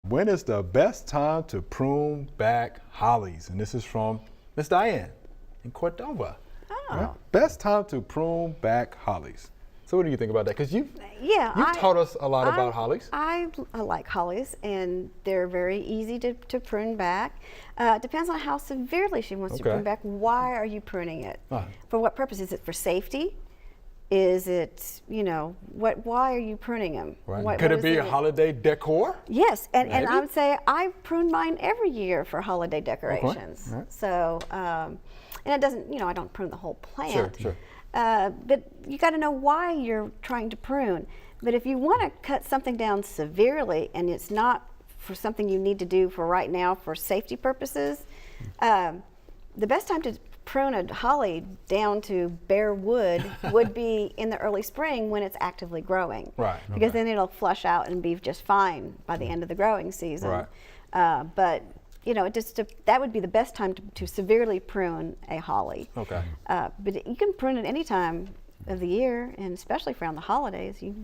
When is the best time to prune back hollies? And this is from Miss Diane in Cordova. Oh. Right? Best time to prune back hollies. So what do you think about that? Because you've taught us a lot about hollies. I like hollies, and they're very easy to prune back. Depends on how severely she wants to prune back. Why are you pruning it? For what purpose? Is it for safety? Is it, why are you pruning them? Right. Could it be a holiday decor? Yes, and I would say I prune mine every year for holiday decorations. Okay. Right. So, and it doesn't, I don't prune the whole plant. Sure. But you got to know why you're trying to prune. But if you want to cut something down severely and it's not for something you need to do for right now for safety purposes, the best time to prune a holly down to bare wood would be in the early spring when it's actively growing. Right. Because then it'll flush out and be just fine by the end of the growing season. Right. But that would be the best time to severely prune a holly. Okay. But you can prune it any time of the year, and especially around the holidays. You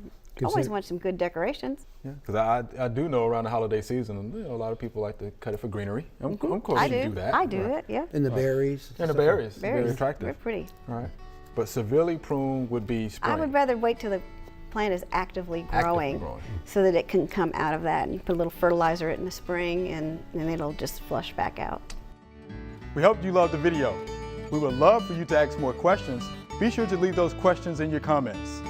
always want some good decorations. Yeah, because I do know around the holiday season, a lot of people like to cut it for greenery. Of course I you do that. I do it, yeah. And the berries. And the berries. Very attractive. They're pretty. All right. But severely prune would be spring. I would rather wait till the plant is actively growing, so that it can come out of that, and you put a little fertilizer in the spring, and then it'll just flush back out. We hope you loved the video. We would love for you to ask more questions. Be sure to leave those questions in your comments.